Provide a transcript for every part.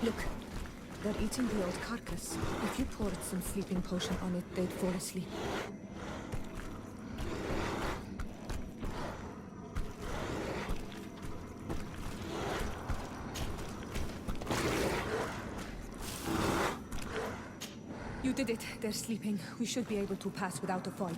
Look, they're eating the old carcass. If you poured some sleeping potion on it, they'd fall asleep. You did it. They're sleeping. We should be able to pass without a fight.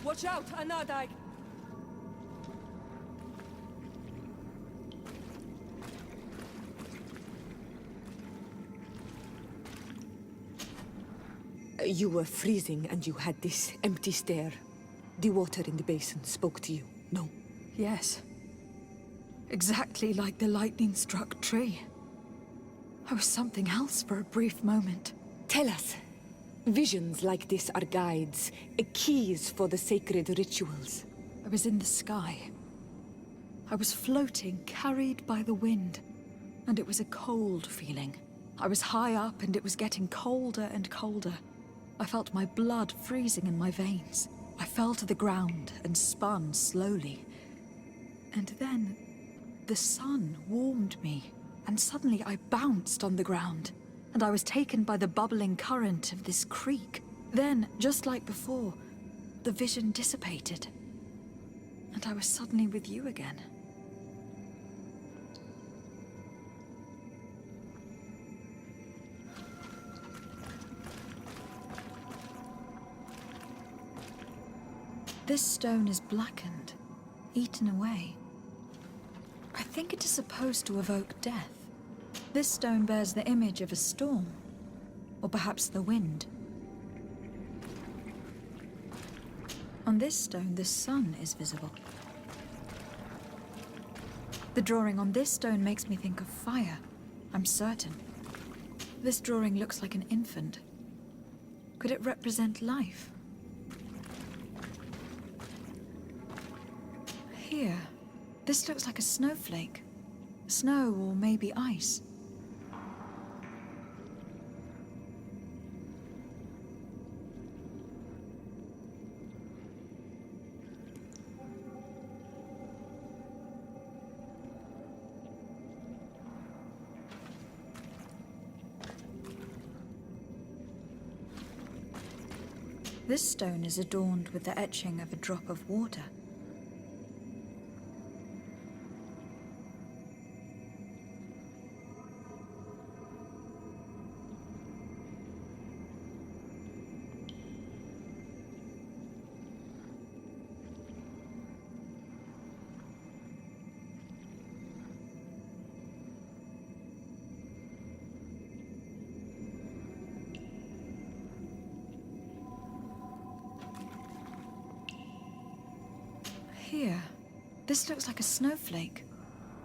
Watch out, Anadag! You were freezing and you had this empty stare. The water in the basin spoke to you, no? Yes. Exactly like the lightning-struck tree. I was something else for a brief moment. Tell us. Visions like this are guides, keys for the sacred rituals. I was in the sky. I was floating, carried by the wind. And it was a cold feeling. I was high up and it was getting colder and colder. I felt my blood freezing in my veins. I fell to the ground and spun slowly. And then, the sun warmed me, and suddenly I bounced on the ground. And I was taken by the bubbling current of this creek. Then, just like before, the vision dissipated. And I was suddenly with you again. This stone is blackened, eaten away. I think it is supposed to evoke death. This stone bears the image of a storm, or perhaps the wind. On this stone, the sun is visible. The drawing on this stone makes me think of fire, I'm certain. This drawing looks like an infant. Could it represent life? Here, this looks like a snowflake. Snow or maybe ice. This stone is adorned with the etching of a drop of water. Here, this looks like a snowflake.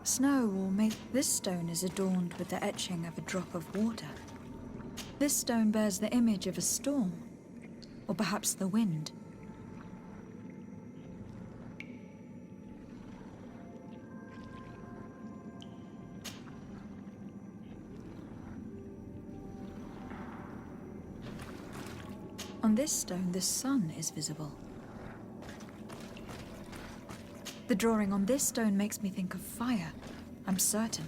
Snow or maybe... This stone is adorned with the etching of a drop of water. This stone bears the image of a storm, or perhaps the wind. On this stone, the sun is visible. The drawing on this stone makes me think of fire, I'm certain.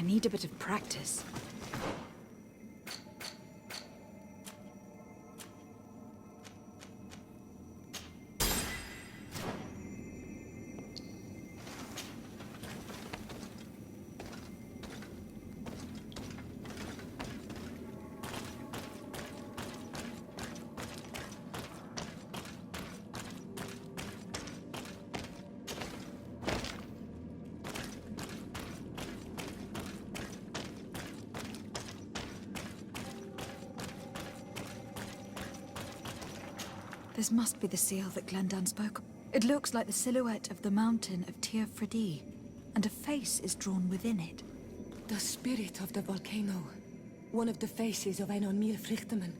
need a bit of practice. This must be the seal that Glendan spoke of. It looks like the silhouette of the mountain of Tir Fredi, and a face is drawn within it. The spirit of the volcano. One of the faces of Einon Mir Frichtemann.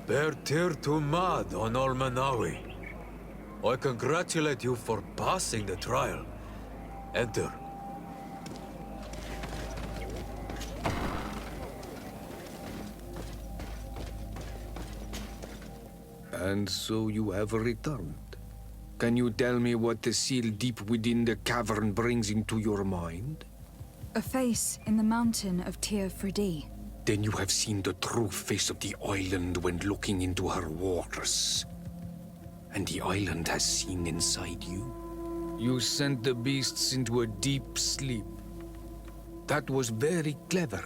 Bertir to Mad on Olmanawi. I congratulate you for passing the trial. Enter. And so you have returned. Can you tell me what the seal deep within the cavern brings into your mind? A face in the mountain of Tir Fredi. Then you have seen the true face of the island when looking into her waters. And the island has seen inside you. You sent the beasts into a deep sleep. That was very clever.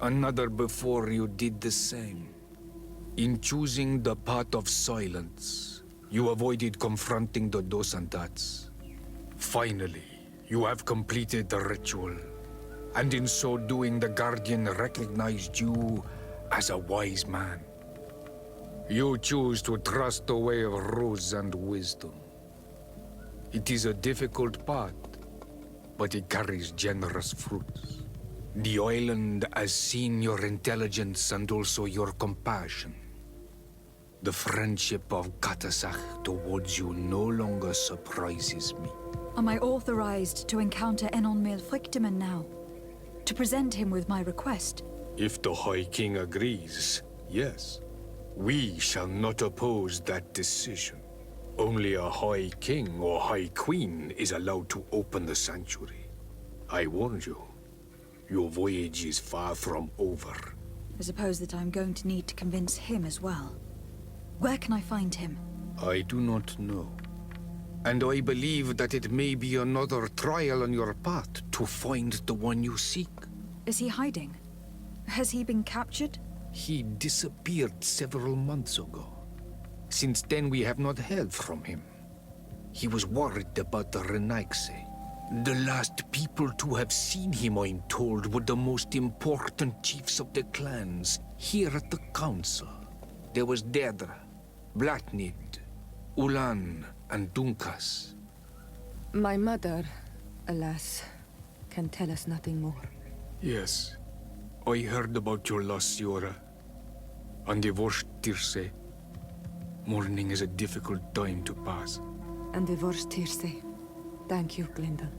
Another before you did the same. In choosing the path of silence, you avoided confronting the Dosantats. Finally, you have completed the ritual. And in so doing, the Guardian recognized you as a wise man. You choose to trust the way of rules and wisdom. It is a difficult path, but it carries generous fruits. The island has seen your intelligence and also your compassion. The friendship of Katasach towards you no longer surprises me. Am I authorized to encounter Enon Mil Frichtemann now? To present him with my request? If the High King agrees, yes. We shall not oppose that decision. Only a High King or High Queen is allowed to open the sanctuary. I warned you. Your voyage is far from over. I suppose that I'm going to need to convince him as well. Where can I find him? I do not know. And I believe that it may be another trial on your path to find the one you seek. Is he hiding? Has he been captured? He disappeared several months ago. Since then, we have not heard from him. He was worried about the Renaigse. The last people to have seen him, I'm told, were the most important chiefs of the clans here at the council. There was Deirdre, Blatnid, Ulan, and Dunkas. My mother, alas, can tell us nothing more. Yes. I heard about your loss, Siora. And the worst Tirse. Mourning is a difficult time to pass. And the worst Tirse. Thank you, Glendan.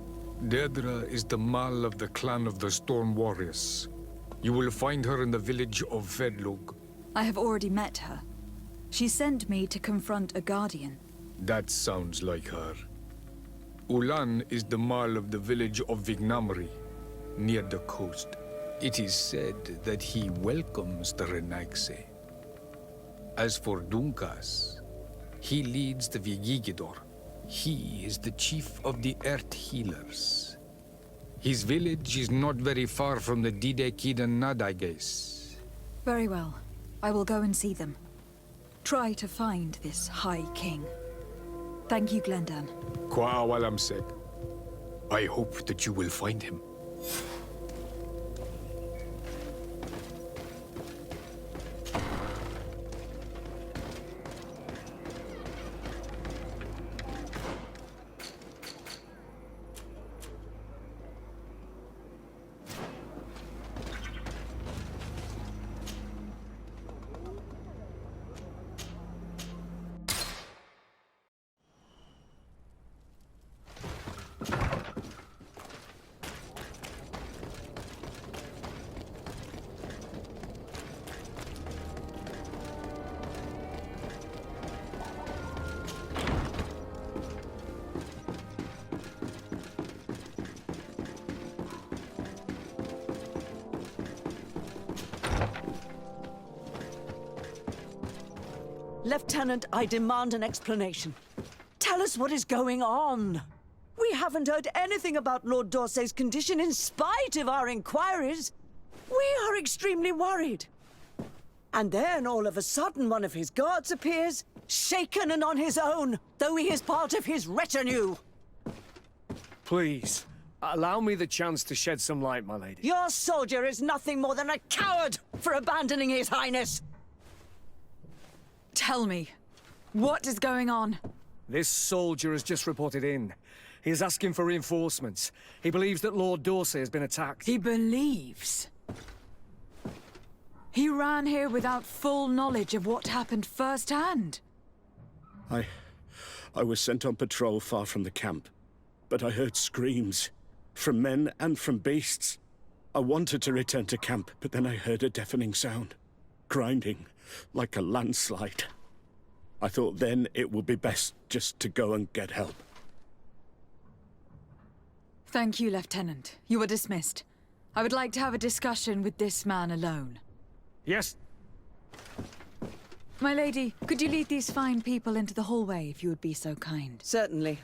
Deirdre is the Mal of the clan of the Storm Warriors. You will find her in the village of Vedlug. I have already met her. She sent me to confront a guardian. That sounds like her. Ulan is the Mal of the village of Vignamri, near the coast. It is said that he welcomes the Renaigse. As for Dunkas, he leads the Vigigidor. He is the chief of the Earth Healers. His village is not very far from the Didekidan Nadages. Very well. I will go and see them. Try to find this High King. Thank you, Glendan. Kwa'awalamsek. I hope that you will find him. Lieutenant, I demand an explanation. Tell us what is going on. We haven't heard anything about Lord D'Orsay's condition in spite of our inquiries. We are extremely worried. And then all of a sudden one of his guards appears, shaken and on his own, though he is part of his retinue. Please, allow me the chance to shed some light, my lady. Your soldier is nothing more than a coward for abandoning his highness. Tell me, what is going on? This soldier has just reported in. He is asking for reinforcements. He believes that Lord D'Orsay has been attacked. He believes. He ran here without full knowledge of what happened firsthand. I was sent on patrol far from the camp, but I heard screams, from men and from beasts. I wanted to return to camp, but then I heard a deafening sound, grinding, like a landslide. I thought then it would be best just to go and get help. Thank you, Lieutenant. You are dismissed. I would like to have a discussion with this man alone. Yes? My lady, could you lead these fine people into the hallway if you would be so kind? Certainly.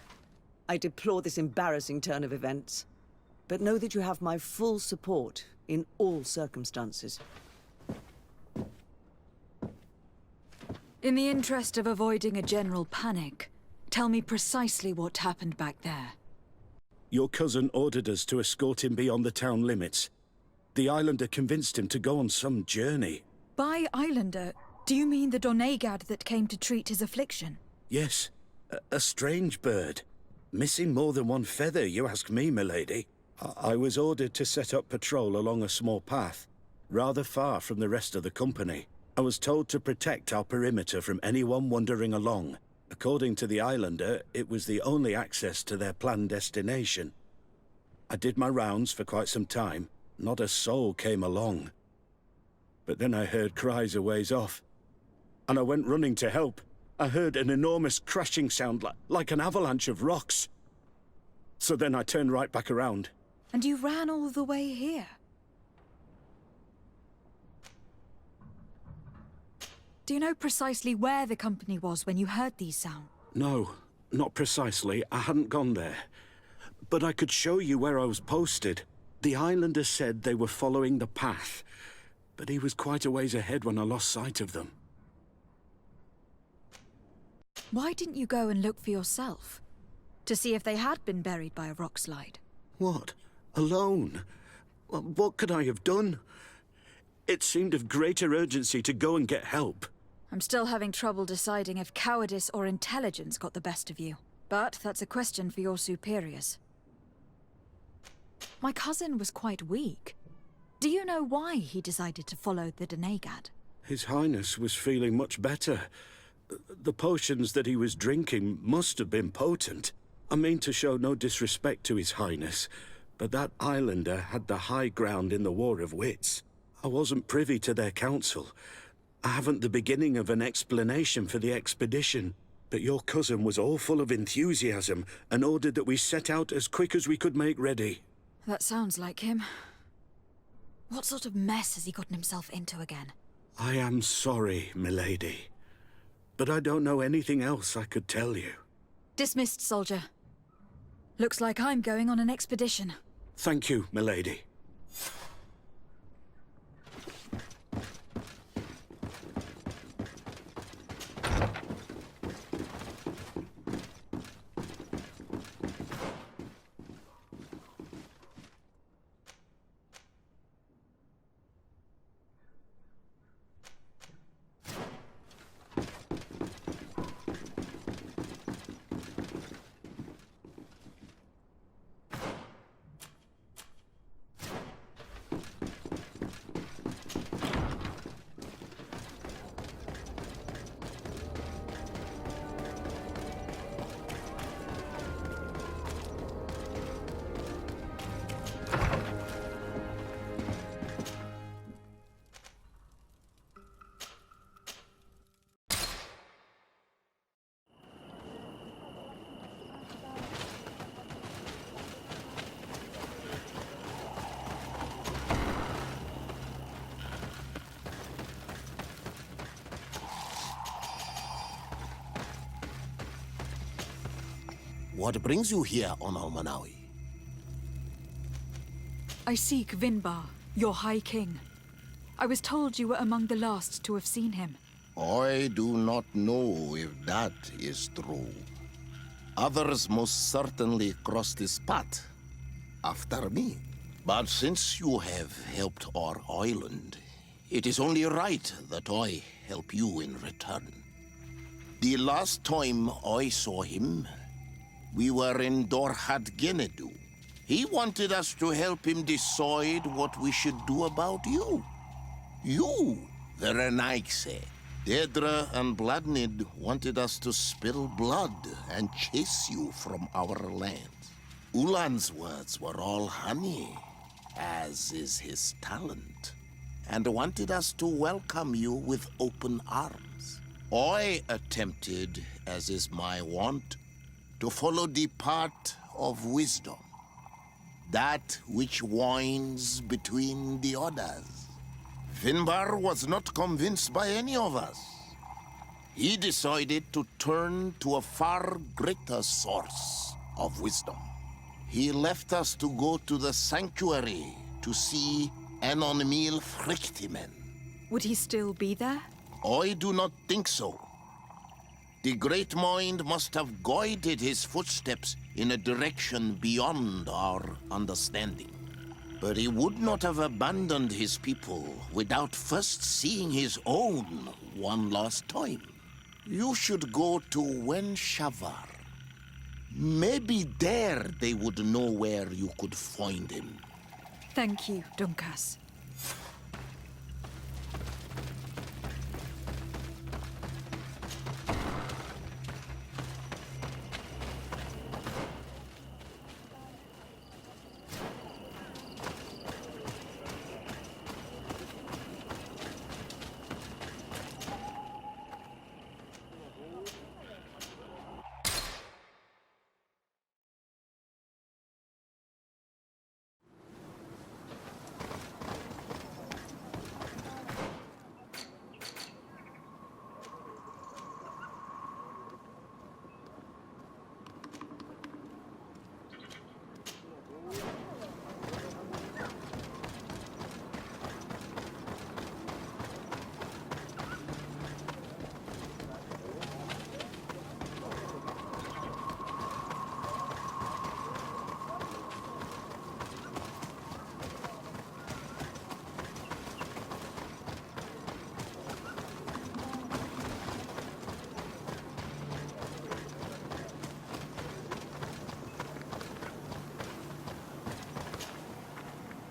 I deplore this embarrassing turn of events. But know that you have my full support in all circumstances. In the interest of avoiding a general panic, tell me precisely what happened back there. Your cousin ordered us to escort him beyond the town limits. The islander convinced him to go on some journey. By islander, do you mean the Donegad that came to treat his affliction? Yes, a strange bird. Missing more than one feather, you ask me, milady. I was ordered to set up patrol along a small path, rather far from the rest of the company. I was told to protect our perimeter from anyone wandering along. According to the islander, it was the only access to their planned destination. I did my rounds for quite some time. Not a soul came along. But then I heard cries a ways off, and I went running to help. I heard an enormous crashing sound like an avalanche of rocks. So then I turned right back around. And you ran all the way here? Do you know precisely where the company was when you heard these sounds? No, not precisely. I hadn't gone there. But I could show you where I was posted. The islander said they were following the path, but he was quite a ways ahead when I lost sight of them. Why didn't you go and look for yourself? To see if they had been buried by a rock slide? What? Alone? What could I have done? It seemed of greater urgency to go and get help. I'm still having trouble deciding if cowardice or intelligence got the best of you. But that's a question for your superiors. My cousin was quite weak. Do you know why he decided to follow the Donegad? His Highness was feeling much better. The potions that he was drinking must have been potent. I mean to show no disrespect to His Highness, but that islander had the high ground in the War of Wits. I wasn't privy to their counsel. I haven't the beginning of an explanation for the expedition, but your cousin was all full of enthusiasm and ordered that we set out as quick as we could make ready. That sounds like him. What sort of mess has he gotten himself into again? I am sorry, milady, but I don't know anything else I could tell you. Dismissed, soldier. Looks like I'm going on an expedition. Thank you, milady. What brings you here on Almanawi? I seek Vinbar, your High King. I was told you were among the last to have seen him. I do not know if that is true. Others most certainly crossed his path after me. But since you have helped our island, it is only right that I help you in return. The last time I saw him, we were in Dorhat Genedu. He wanted us to help him decide what we should do about you. You, the Renaigse. Dedra and Bladnid wanted us to spill blood and chase you from our land. Ulan's words were all honey, as is his talent, and wanted us to welcome you with open arms. I attempted, as is my wont, to follow the path of wisdom, that which winds between the others. Vinbar was not convinced by any of us. He decided to turn to a far greater source of wisdom. He left us to go to the sanctuary to see Enonmil Frictimen. Would he still be there? I do not think so. The Great Mind must have guided his footsteps in a direction beyond our understanding. But he would not have abandoned his people without first seeing his own one last time. You should go to Wen Shavar. Maybe there they would know where you could find him. Thank you, Dunkas.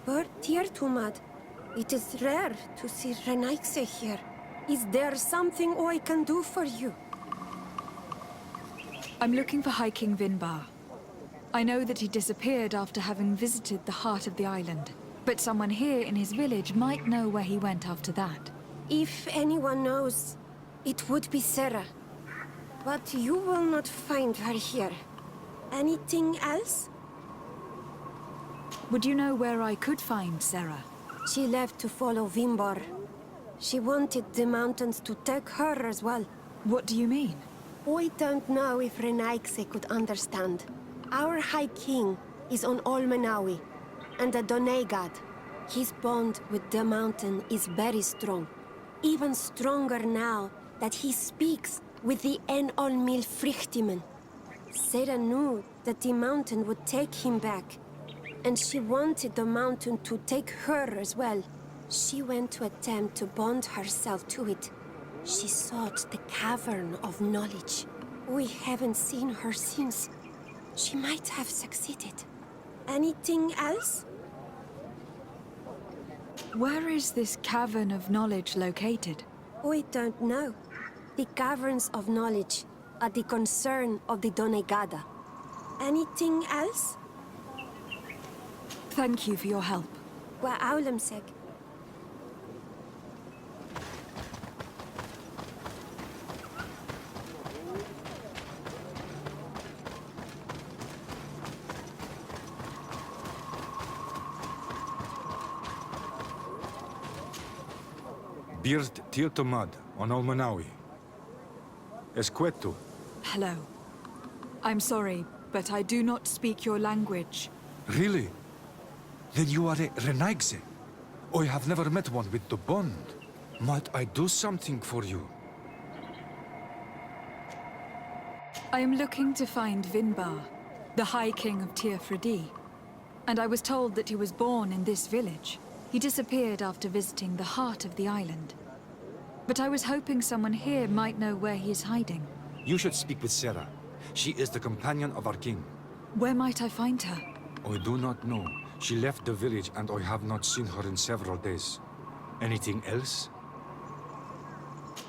Bird Tumad. It is rare to see Renaigse here. Is there something I can do for you? I'm looking for High King Vinbar. I know that he disappeared after having visited the heart of the island, but someone here in his village might know where he went after that. If anyone knows, it would be Sarah. But you will not find her here. Anything else? Would you know where I could find Sarah? She left to follow Vinbar. She wanted the mountains to take her as well. What do you mean? I don't know if Renaigse could understand. Our High King is on Almanawi, and a Donegad. His bond with the mountain is very strong. Even stronger now that he speaks with the Enolmil Frichtimen. Sarah knew that the mountain would take him back, and she wanted the mountain to take her as well. She went to attempt to bond herself to it. She sought the Cavern of Knowledge. We haven't seen her since. She might have succeeded. Anything else? Where is this Cavern of Knowledge located? We don't know. The Caverns of Knowledge are the concern of the Donegada. Anything else? Thank you for your help. Wa Aulemsek. Bird Tirtomad on Almanawi. Esqueto. Hello. I'm sorry, but I do not speak your language. Really? Then you are a Renaigse? I have never met one with the bond. Might I do something for you? I am looking to find Vinbar, the High King of Teofredi, and I was told that he was born in this village. He disappeared after visiting the heart of the island. But I was hoping someone here might know where he is hiding. You should speak with Sarah. She is the companion of our king. Where might I find her? I do not know. She left the village and I have not seen her in several days. Anything else?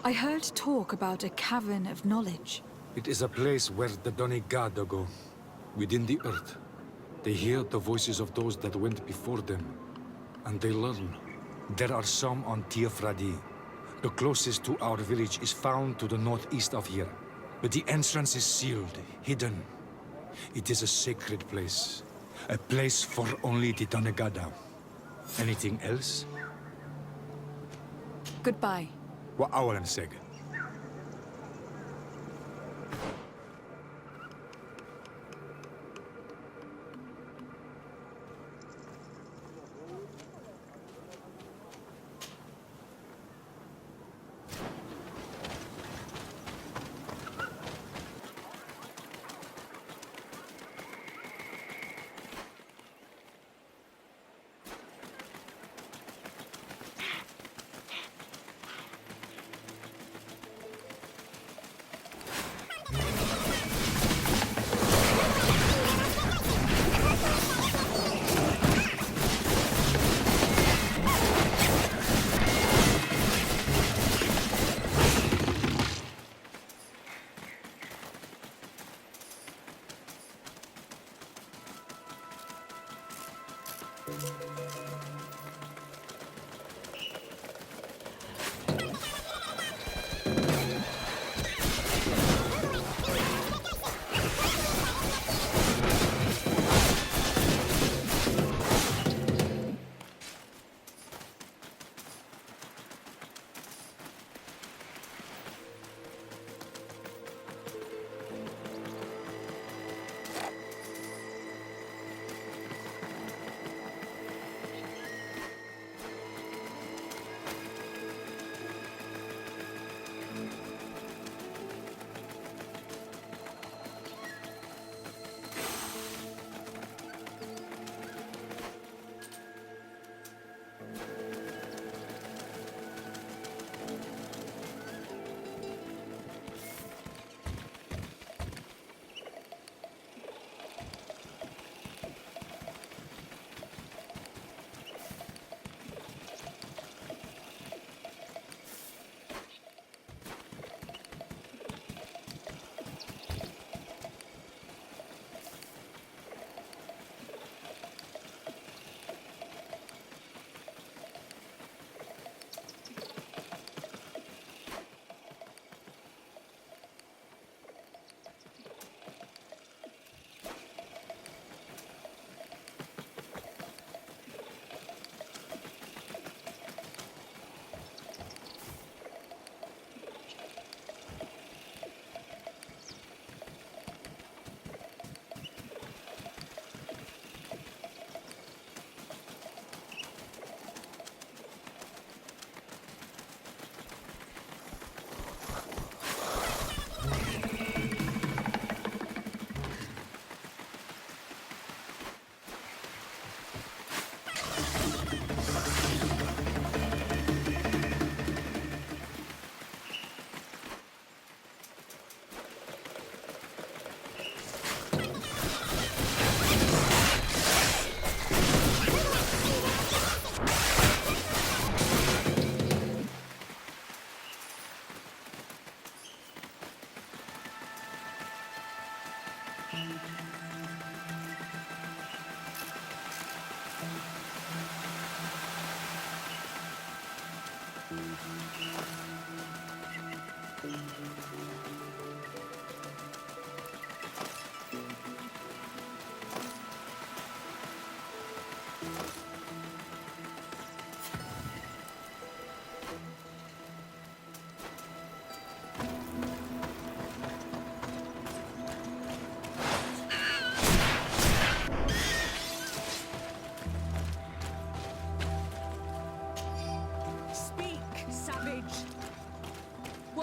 I heard talk about a cavern of knowledge. It is a place where the Donegada go, within the earth. They hear the voices of those that went before them, and they learn. There are some on Teofradi. The closest to our village is found to the northeast of here, but the entrance is sealed, hidden. It is a sacred place, a place for only the Donegada. Anything else? Goodbye. Wa awalan seg.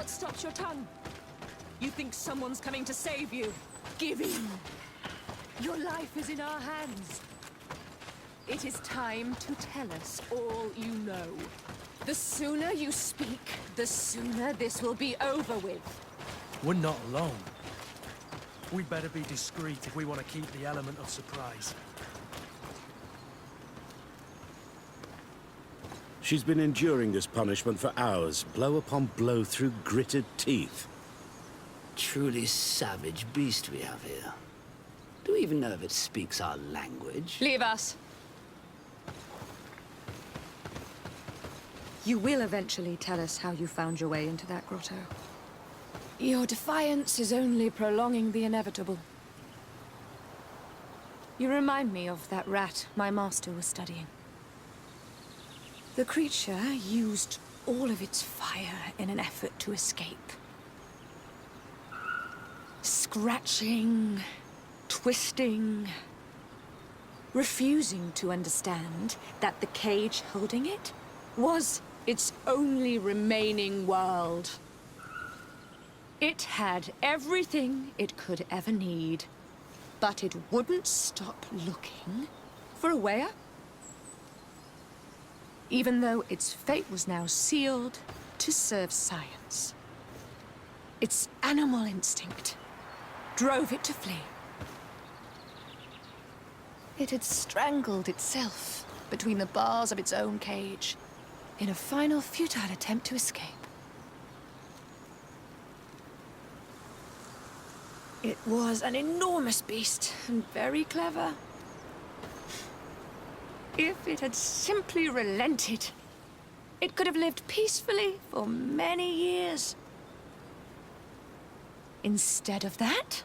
What stops your tongue? You think someone's coming to save you? Give in! Your life is in our hands. It is time to tell us all you know. The sooner you speak, the sooner this will be over with. We're not alone. We'd better be discreet if we want to keep the element of surprise. She's been enduring this punishment for hours, blow upon blow through gritted teeth. Truly savage beast we have here. Do we even know if it speaks our language? Leave us. You will eventually tell us how you found your way into that grotto. Your defiance is only prolonging the inevitable. You remind me of that rat my master was studying. The creature used all of its fire in an effort to escape. Scratching, twisting, refusing to understand that the cage holding it was its only remaining world. It had everything it could ever need, but it wouldn't stop looking for a way out. Even though its fate was now sealed to serve science. Its animal instinct drove it to flee. It had strangled itself between the bars of its own cage in a final futile attempt to escape. It was an enormous beast and very clever. If it had simply relented, it could have lived peacefully for many years. Instead of that,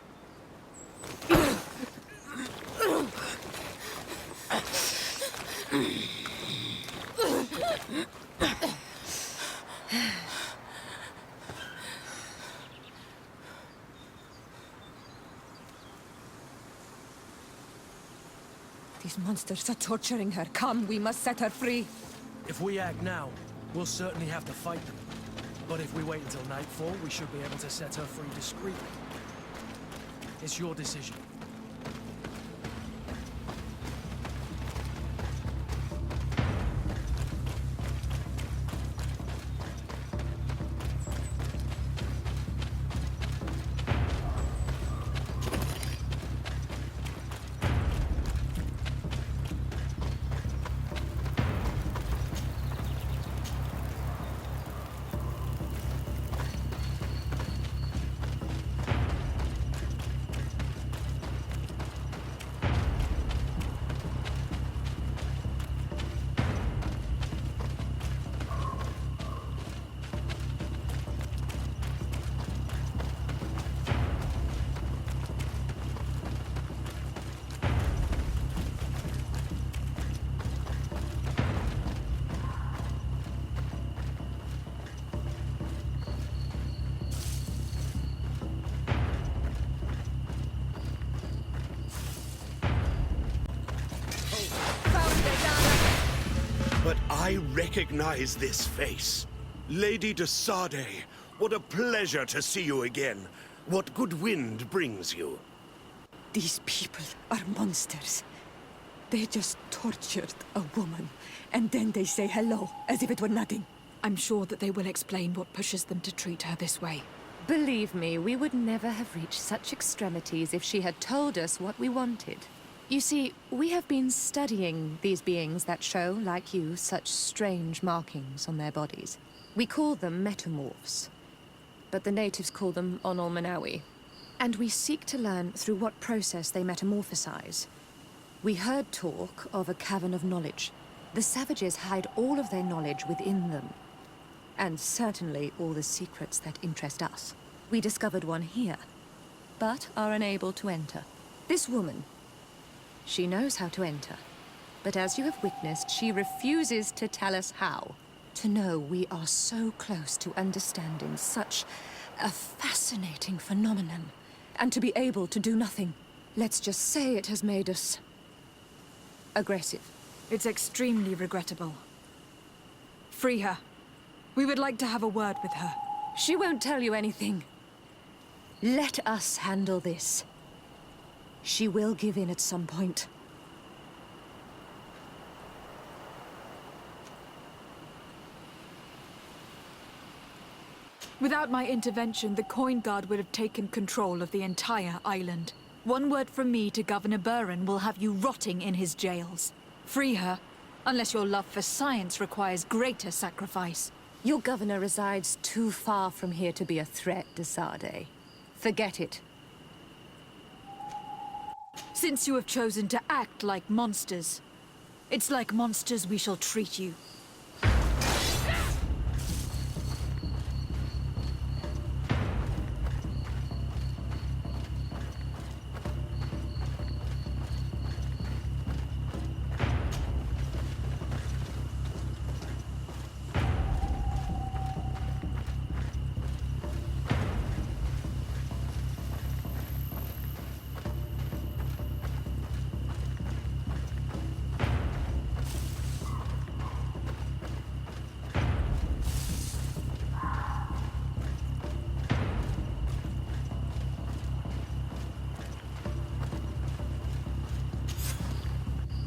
These monsters are torturing her. Come, we must set her free. If we act now, we'll certainly have to fight them. But if we wait until nightfall, we should be able to set her free discreetly. It's your decision. But I recognize this face. Lady de Sade, what a pleasure to see you again. What good wind brings you? These people are monsters. They just tortured a woman, and then they say hello, as if it were nothing. I'm sure that they will explain what pushes them to treat her this way. Believe me, we would never have reached such extremities if she had told us what we wanted. You see, we have been studying these beings that show, like you, such strange markings on their bodies. We call them metamorphs, but the natives call them Onolmanawi. And we seek to learn through what process they metamorphosize. We heard talk of a cavern of knowledge. The savages hide all of their knowledge within them, and certainly all the secrets that interest us. We discovered one here, but are unable to enter. This woman, she knows how to enter, but as you have witnessed, she refuses to tell us how. To know we are so close to understanding such a fascinating phenomenon, and to be able to do nothing. Let's just say it has made us aggressive. It's extremely regrettable. Free her. We would like to have a word with her. She won't tell you anything. Let us handle this. She will give in at some point. Without my intervention, the Coin Guard would have taken control of the entire island. One word from me to Governor Buren will have you rotting in his jails. Free her, unless your love for science requires greater sacrifice. Your governor resides too far from here to be a threat, de Sade. Forget it. Since you have chosen to act like monsters, it's like monsters we shall treat you.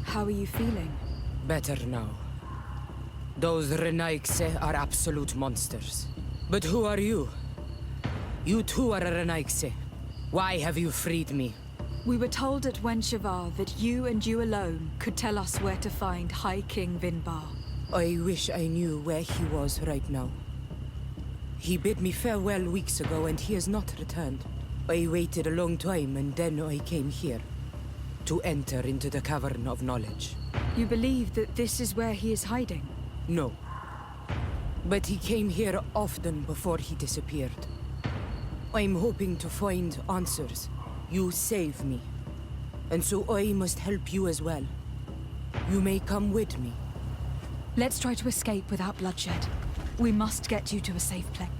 How are you feeling? Better now. Those Renaigse are absolute monsters. But who are you? You too are a Renaigse. Why have you freed me? We were told at Wenshavar that you and you alone could tell us where to find High King Vinbar. I wish I knew where he was right now. He bid me farewell weeks ago and he has not returned. I waited a long time and then I came here. To enter into the Cavern of Knowledge. You believe that this is where he is hiding? No. But he came here often before he disappeared. I'm hoping to find answers. You saved me. And so I must help you as well. You may come with me. Let's try to escape without bloodshed. We must get you to a safe place.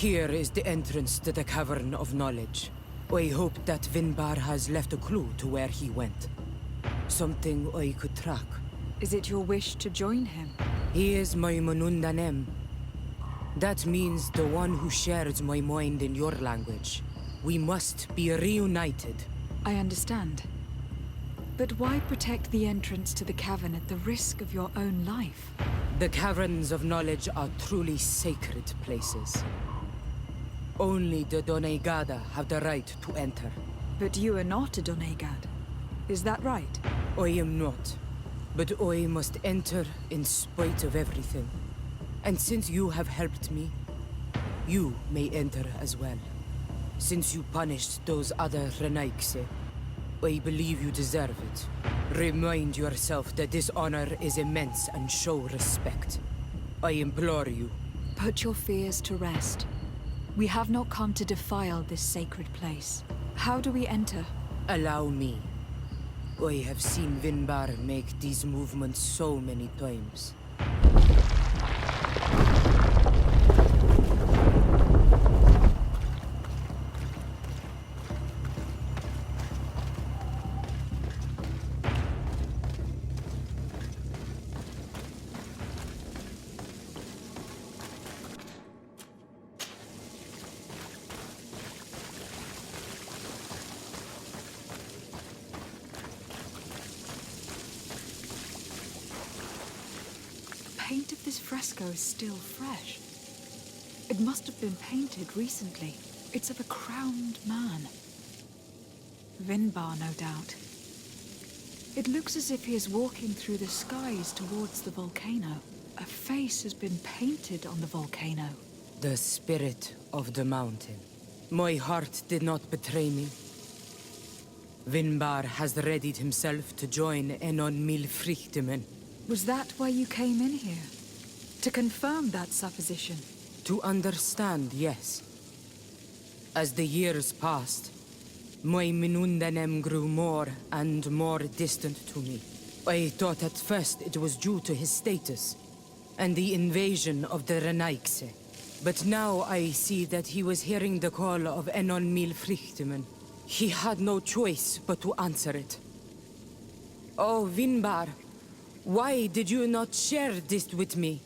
Here is the entrance to the Cavern of Knowledge. I hope that Vinbar has left a clue to where he went. Something I could track. Is it your wish to join him? He is my Manundanem. That means the one who shares my mind in your language. We must be reunited. I understand. But why protect the entrance to the cavern at the risk of your own life? The Caverns of Knowledge are truly sacred places. Only the Doneigada have the right to enter. But you are not a Doneigad. Is that right? I am not. But I must enter in spite of everything. And since you have helped me, you may enter as well. Since you punished those other Renaigse, I believe you deserve it. Remind yourself that this honor is immense and show respect. I implore you. Put your fears to rest. We have not come to defile this sacred place. How do we enter? Allow me. I have seen Vinbar make these movements so many times. The paint of this fresco is still fresh. It must have been painted recently. It's of a crowned man. Vinbar, no doubt. It looks as if he is walking through the skies towards the volcano. A face has been painted on the volcano. The spirit of the mountain. My heart did not betray me. Vinbar has readied himself to join Enon Milfrichtemen. Was that why you came in here? To confirm that supposition? To understand, yes. As the years passed, my Minundanem grew more and more distant to me. I thought at first it was due to his status and the invasion of the Renaigse. But now I see that he was hearing the call of Enon Milfrichtemen. He had no choice but to answer it. Oh, Vinbar, why did you not share this with me?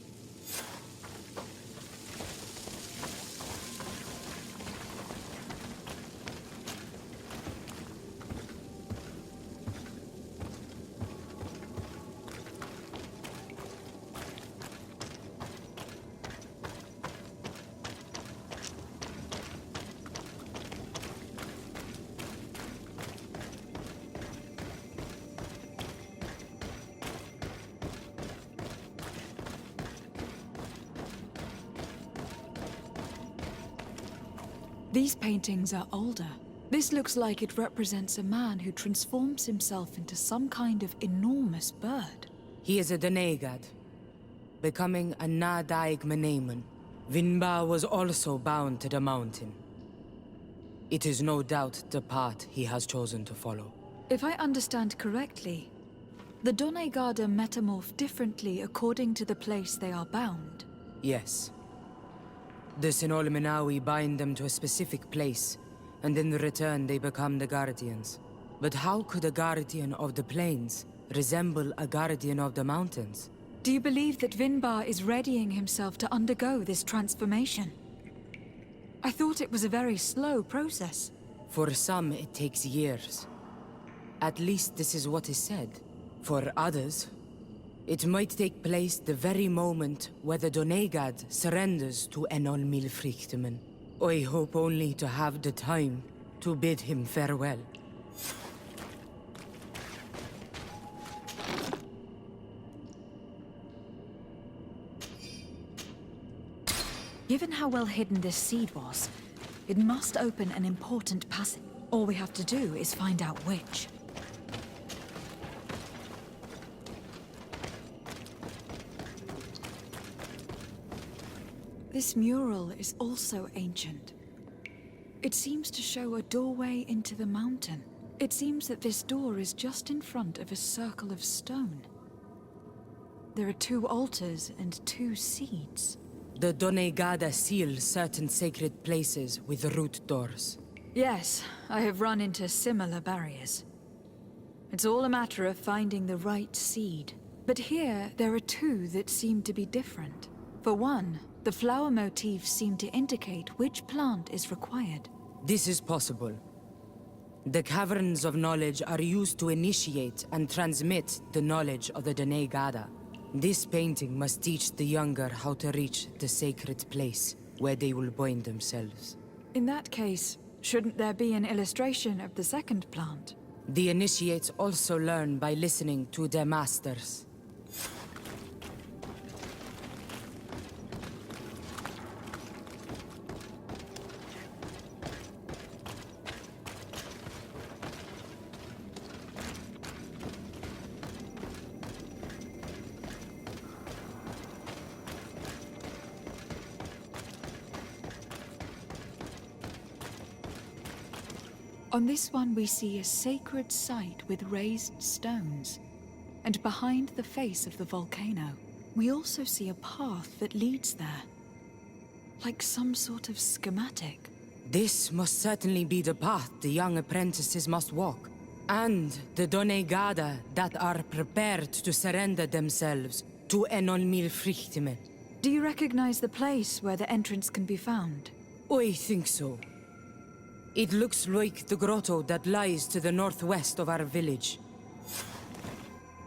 These paintings are older. This looks like it represents a man who transforms himself into some kind of enormous bird. He is a Donegad, becoming a Nadaig Meneman. Vinbar was also bound to the mountain. It is no doubt the path he has chosen to follow. If I understand correctly, the Donegada metamorph differently according to the place they are bound. Yes. The Sinolmenawi bind them to a specific place, and in return they become the Guardians. But how could a Guardian of the Plains resemble a Guardian of the Mountains? Do you believe that Vinbar is readying himself to undergo this transformation? I thought it was a very slow process. For some, it takes years. At least this is what is said. For others, it might take place the very moment where the Donegad surrenders to Enol Milfrichtemen. I hope only to have the time to bid him farewell. Given how well hidden this seed was, it must open an important passage. All we have to do is find out which. This mural is also ancient. It seems to show a doorway into the mountain. It seems that this door is just in front of a circle of stone. There are 2 altars and 2 seeds. The Donegada seal certain sacred places with root doors. Yes, I have run into similar barriers. It's all a matter of finding the right seed. But here, there are 2 that seem to be different. For one, the flower motifs seem to indicate which plant is required. This is possible. The caverns of knowledge are used to initiate and transmit the knowledge of the Donegada. This painting must teach the younger how to reach the sacred place where they will bind themselves. In that case, shouldn't there be an illustration of the second plant? The initiates also learn by listening to their masters. On this one, we see a sacred site with raised stones. And behind the face of the volcano, we also see a path that leads there. Like some sort of schematic. This must certainly be the path the young apprentices must walk. And the Donegada that are prepared to surrender themselves to Enolmil Frichtimen. Do you recognize the place where the entrance can be found? I think so. It looks like the grotto that lies to the northwest of our village.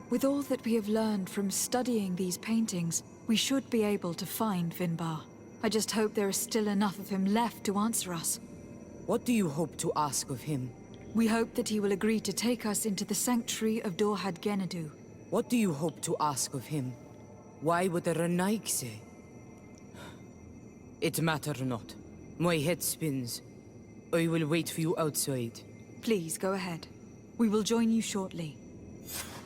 With all that we have learned from studying these paintings, we should be able to find Vinbar. I just hope there is still enough of him left to answer us. What do you hope to ask of him? We hope that he will agree to take us into the sanctuary of Dorhad Genadu. What do you hope to ask of him? Why would the Renaik say? It matter not. My head spins. I will wait for you outside. Please, go ahead. We will join you shortly.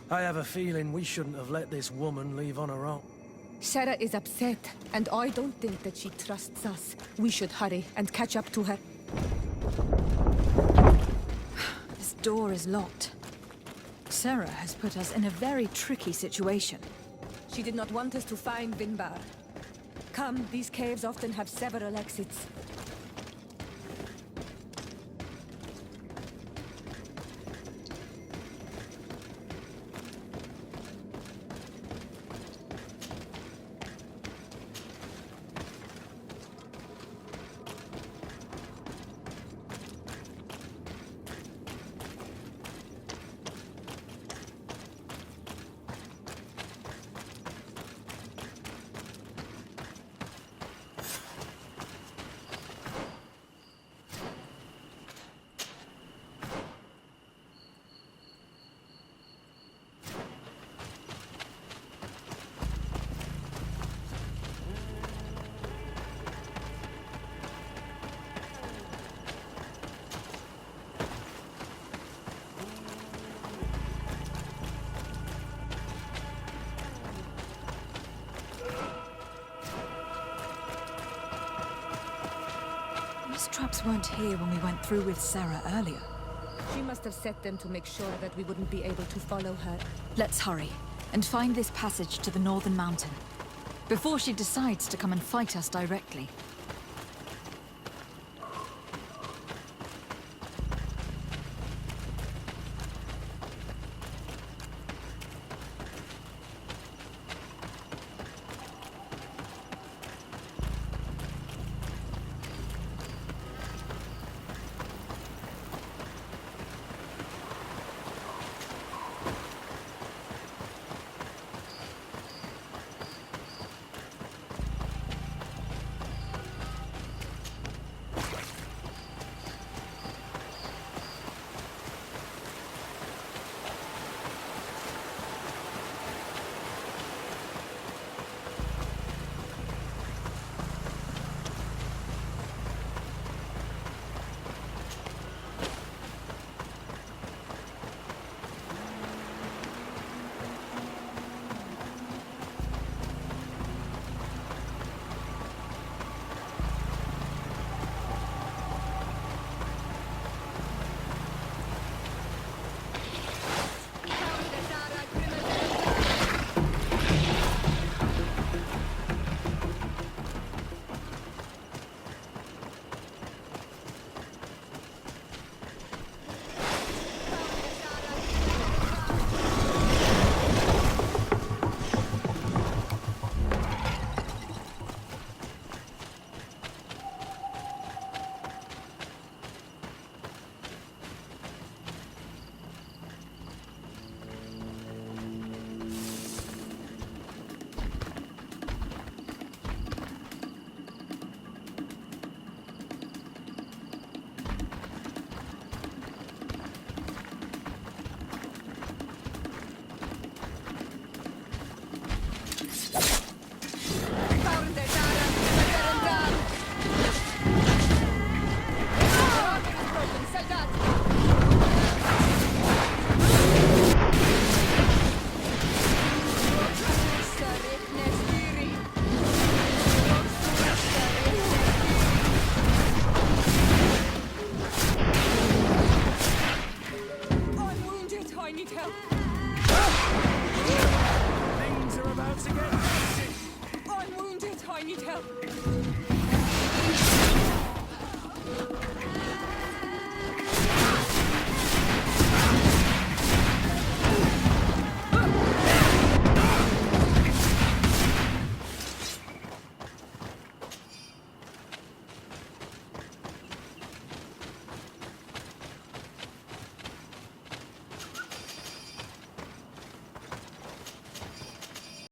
I have a feeling we shouldn't have let this woman leave on her own. Sarah is upset, and I don't think that she trusts us. We should hurry and catch up to her. This door is locked. Sarah has put us in a very tricky situation. She did not want us to find Vinbar. Come, these caves often have several exits. These traps weren't here when we went through with Sarah earlier. She must have set them to make sure that we wouldn't be able to follow her. Let's hurry and find this passage to the northern mountain before she decides to come and fight us directly.